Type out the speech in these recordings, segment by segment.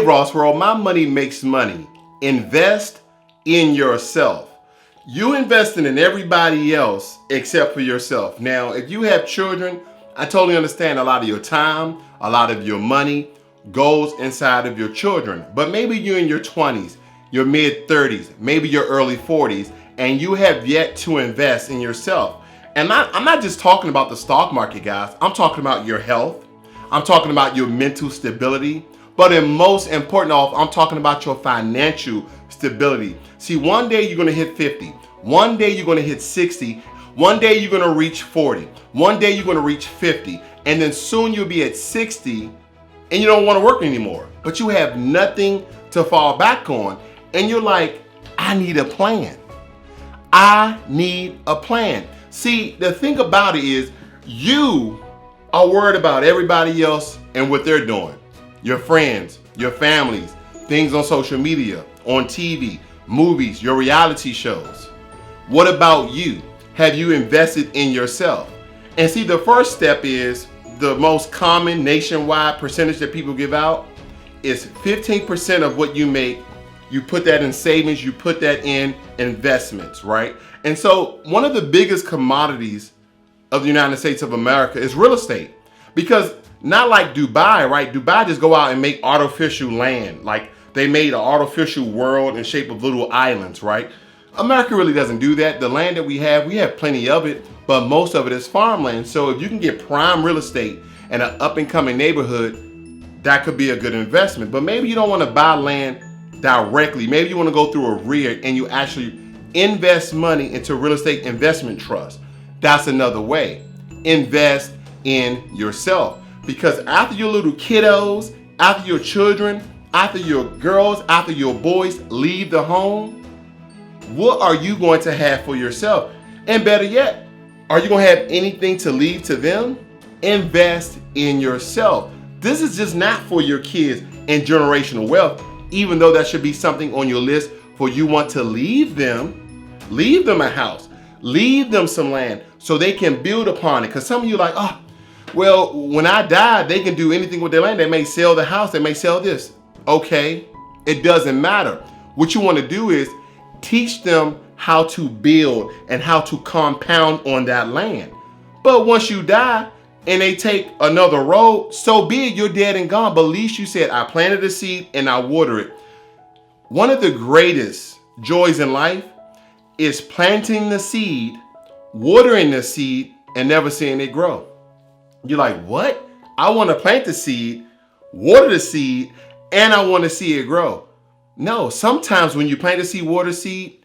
Ross World, my money makes money. Invest in yourself. You investing in everybody else except for yourself. Now, if you have children, I totally understand a lot of your time, a lot of your money goes inside of your children. But maybe you're in your 20s, your mid 30s, maybe your early 40s, and you have yet to invest in yourself. And I'm not just talking about the stock market, guys. I'm talking about your health. I'm talking about your mental stability. But in most important of all, I'm talking about your financial stability. See, one day you're going to hit 50. One day you're going to hit 60. One day you're going to reach 40. One day you're going to reach 50. And then soon you'll be at 60 and you don't want to work anymore. But you have nothing to fall back on. And you're like, I need a plan. I need a plan. See, the thing about it is you are worried about everybody else and what they're doing. Your friends, your families, things on social media, on TV, movies, your reality shows. What about you? Have you invested in yourself? And see, the first step is the most common nationwide percentage that people give out is 15% of what you make. You put that in savings, you put that in investments, right? And so one of the biggest commodities of the United States of America is real estate. Because not like Dubai, right? Dubai just go out and make artificial land. Like they made an artificial world in shape of little islands, right? America really doesn't do that. The land that we have plenty of it, but most of it is farmland. So if you can get prime real estate in an up and coming neighborhood, that could be a good investment. But maybe you don't want to buy land directly. Maybe you want to go through a REIA and you actually invest money into real estate investment trust. That's another way. Invest in yourself. Because after your little kiddos, after your children, after your girls, after your boys leave the home, what are you going to have for yourself? And better yet, are you going to have anything to leave to them? Invest in yourself. This is just not for your kids and generational wealth, even though that should be something on your list for you want to leave them a house, leave them some land so they can build upon it. Because some of you are like, oh, well, when I die, they can do anything with their land. They may sell the house, they may sell this. Okay, it doesn't matter. What you want to do is teach them how to build and how to compound on that land. But once you die and they take another road, so be it, you're dead and gone. But at least you said, I planted a seed and I water it. One of the greatest joys in life is planting the seed, watering the seed, and never seeing it grow. You're like, what? I want to plant the seed, water the seed, and I want to see it grow. No, sometimes when you plant the seed, water the seed,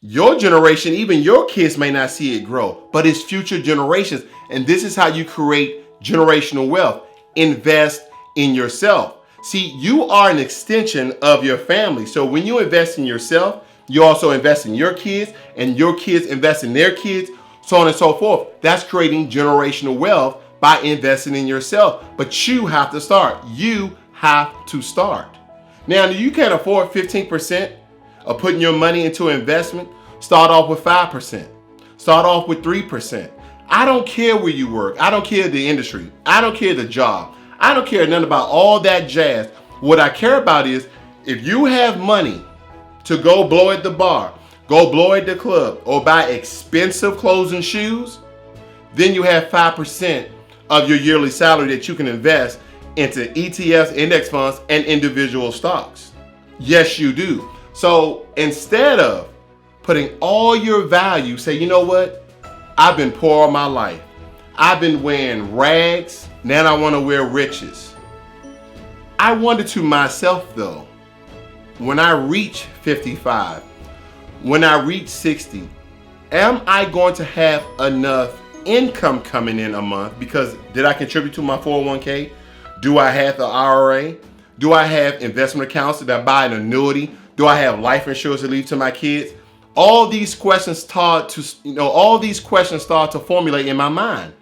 your generation, even your kids may not see it grow, but it's future generations. And this is how you create generational wealth. Invest in yourself. See, you are an extension of your family. So when you invest in yourself, you also invest in your kids, and your kids invest in their kids, so on and so forth. That's creating generational wealth by investing in yourself. But you have to start. You have to start. Now, you can't afford 15% of putting your money into investment. Start off with 5%. Start off with 3%. I don't care where you work. I don't care the industry. I don't care the job. I don't care nothing about all that jazz. What I care about is if you have money to go blow at the bar, go blow at the club, or buy expensive clothes and shoes, then you have 5% of your yearly salary that you can invest into ETFs, index funds, and individual stocks. Yes, you do. So instead of putting all your value, say, you know what? I've been poor all my life. I've been wearing rags. Now I want to wear riches. I wonder to myself though, when I reach 55, when I reach 60, am I going to have enough income coming in a month? Because did I contribute to my 401k? Do I have the IRA? Do I have investment accounts? Did I buy an annuity? Do I have life insurance to leave to my kids? All these questions start to formulate in my mind.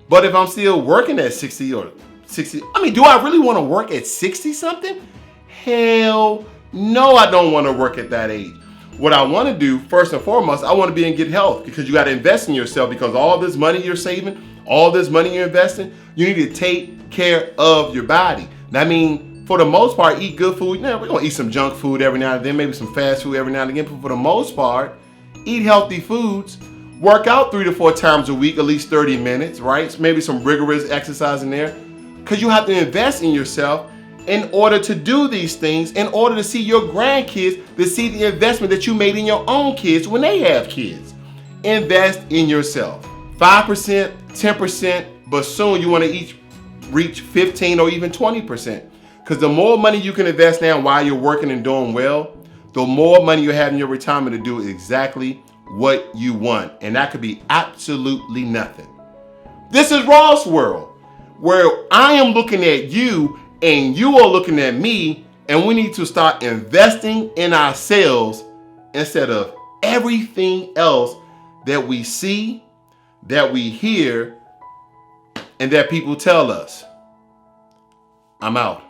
But if I'm still working at 60 or 60, do I really want to work at 60 something? Hell no, I don't want to work at that age. What I want to do, first and foremost, I want to be in good health, because you got to invest in yourself, because all this money you're saving, all this money you're investing, you need to take care of your body. I mean, for the most part, eat good food. Now, we're going to eat some junk food every now and then, maybe some fast food every now and again. But for the most part, eat healthy foods. Work out 3 to 4 times a week, at least 30 minutes, right? Maybe some rigorous exercise in there. Because you have to invest in yourself in order to do these things, in order to see your grandkids, to see the investment that you made in your own kids when they have kids. Invest in yourself. 5%, 10%, but soon you want to reach 15 or even 20%. Because the more money you can invest now while you're working and doing well, the more money you have in your retirement to do exactly what you want. And that could be absolutely nothing. This is Ross World, where I am looking at you and you are looking at me, and we need to start investing in ourselves instead of everything else that we see, that we hear, and that people tell us. I'm out.